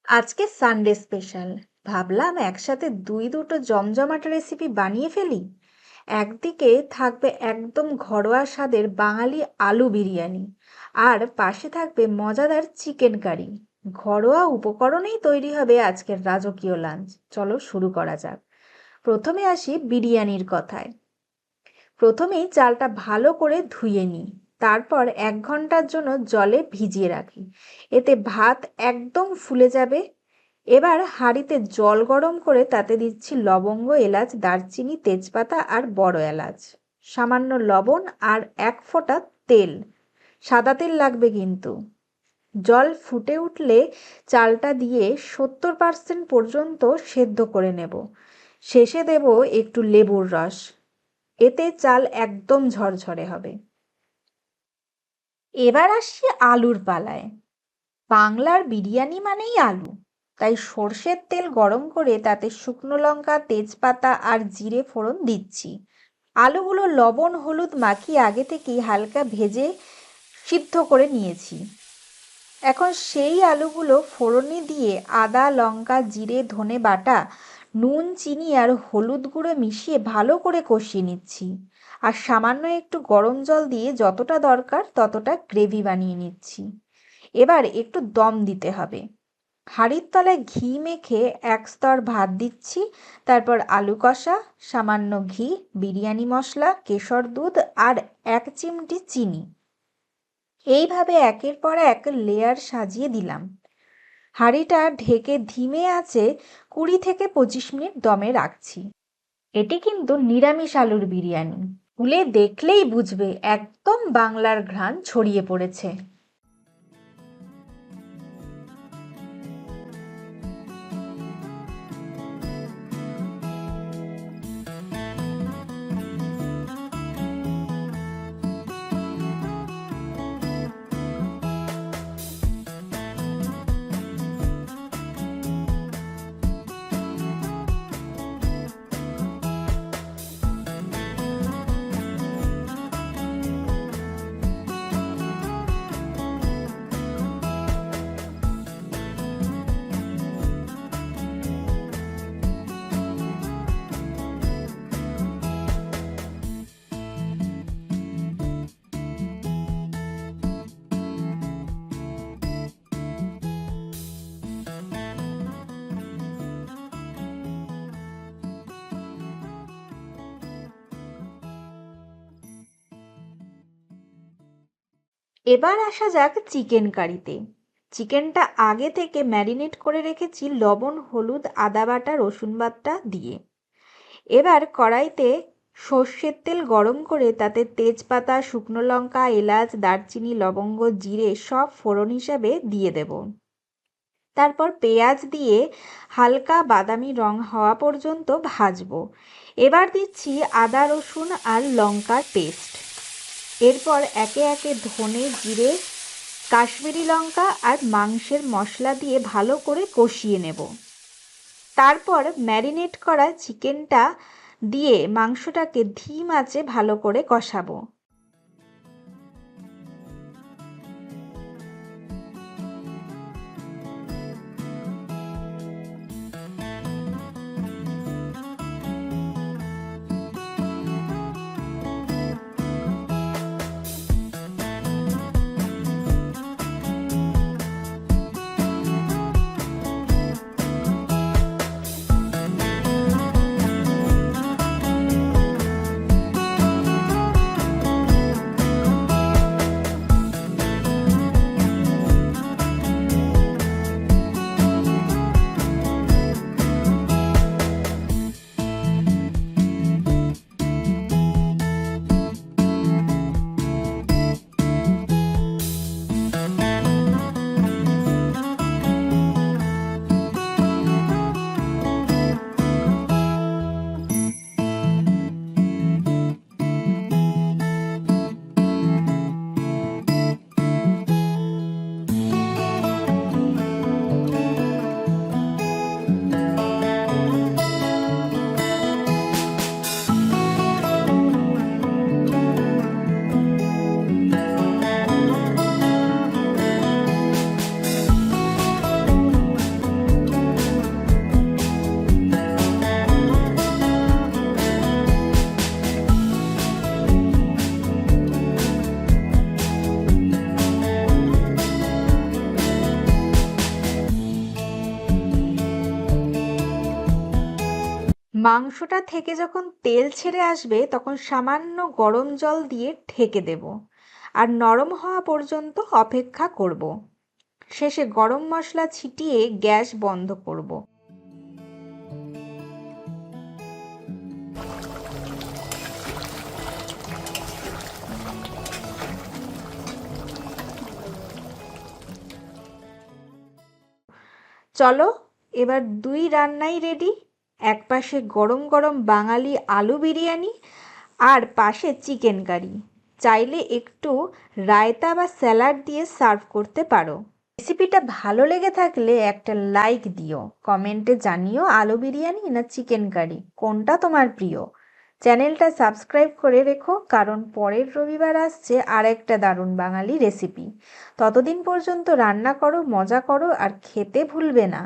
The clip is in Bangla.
আজকে সানডে স্পেশাল। ভাবলাম একসাথে দুটো জমজমাট রেসিপি বানিয়ে ফেলি। একদিকে থাকবে একদম ঘরোয়া স্বাদের বাঙালি আলু বিরিয়ানি, আর পাশে থাকবে মজাদার চিকেন কারি। ঘরোয়া উপকরণেই তৈরি হবে আজকের রাজকীয় লাঞ্চ। চলো শুরু করা যাক। প্রথমে আসি বিরিয়ানির কথায়। প্রথমেই চালটা ভালো করে ধুয়ে নিই, তারপর 1 ঘন্টার জন্য জলে ভিজিয়ে রাখি। এতে ভাত একদম ফুলে যাবে। এবার হাঁড়িতে জল গরম করে তাতে দিচ্ছি লবঙ্গ, এলাচ, দারচিনি, তেজপাতা আর বড় এলাচ, সামান্য লবণ আর 1 ফোঁটা তেল। সাদা তেল লাগবে কিন্তু। জল ফুটে উঠলে চালটা দিয়ে 70% পর্যন্ত সেদ্ধ করে নেব। শেষে দেব একটু লেবুর রস। এতে চাল একদম ঝরঝরে হবে। এবার আসছি আলুর পালায়। বাংলার বিরিয়ানি মানেই আলু, তাই সর্ষের তেল গরম করে তাতে শুকনো লঙ্কা, তেজপাতা আর জিরে ফোড়ন দিচ্ছি। আলুগুলো লবণ হলুদ মাখিয়ে আগে থেকেই হালকা ভেজে সিদ্ধ করে নিয়েছি। এখন সেই আলুগুলো ফোড়নে দিয়ে আদা, লঙ্কা, জিরে, ধনে বাটা, নুন, চিনি আর হলুদ গুঁড়ো মিশিয়ে ভালো করে কষিয়ে নিচ্ছি। আর সামান্য একটু গরম জল দিয়ে যতটা দরকার ততটা গ্রেভি বানিয়ে নিচ্ছি। এবার একটু দম দিতে হবে। হাঁড়ির তলায় ঘি মেখে 1 স্তর ভাত দিচ্ছি। তারপর আলু কষা, সামান্য ঘি, বিরিয়ানি মশলা, কেশর দুধ আর 1 চিমটি চিনি। এইভাবে একের পর এক লেয়ার সাজিয়ে দিলাম। হাঁড়িটা ঢেকে ধিমে আঁচে 20 থেকে 25 মিনিট দমে রাখছি। এটি কিন্তু নিরামিষ আলুর বিরিয়ানি। খুলে দেখলেই বুঝবে একদম বাংলার ঘ্রাণ ছড়িয়ে পড়েছে। এবার আসা যাক চিকেন কারিতে। চিকেনটা আগে থেকে ম্যারিনেট করে রেখেছি লবণ, হলুদ, আদা বাটা, রসুন বাটা দিয়ে। এবার কড়াইতে সর্ষের তেল গরম করে তাতে তেজপাতা, শুকনো লঙ্কা, এলাচ, দারচিনি, লবঙ্গ, জিরে সব ফোড়ন হিসাবে দিয়ে দেব। তারপর পেঁয়াজ দিয়ে হালকা বাদামি রং হওয়া পর্যন্ত ভাজবো। এবার দিচ্ছি আদা, রসুন আর লঙ্কার পেস্ট। এরপর একে একে ধনে, জিরে, কাশ্মীরি লঙ্কা আর মাংসের মশলা দিয়ে ভালো করে কষিয়ে নেব। তারপর ম্যারিনেট করা চিকেনটা দিয়ে মাংসটাকে ধিম আঁচে ভালো করে কষাবো। মাংসটা থেকে যখন তেল ছেড়ে আসবে তখন সামান্য গরম জল দিয়ে ঢেকে দেব আর নরম হওয়া পর্যন্ত অপেক্ষা করব। শেষে গরম মশলা ছিটিয়ে গ্যাস বন্ধ করব। চলো, এবার দুই রান্নাই রেডি। এক পাশে গরম গরম বাঙালি আলু বিরিয়ানি আর পাশে চিকেন কারি। চাইলে একটু রায়তা বা স্যালাড দিয়ে সার্ভ করতে পারো। রেসিপিটা ভালো লেগে থাকলে একটা লাইক দিও, কমেন্টে জানিও আলু বিরিয়ানি না চিকেন কারি কোনটা তোমার প্রিয়। চ্যানেলটা সাবস্ক্রাইব করে রেখো, কারণ পরের রবিবার আসছে আর একটা দারুণ বাঙালি রেসিপি। ততদিন পর্যন্ত রান্না করো, মজা করো আর খেতে ভুলবে না।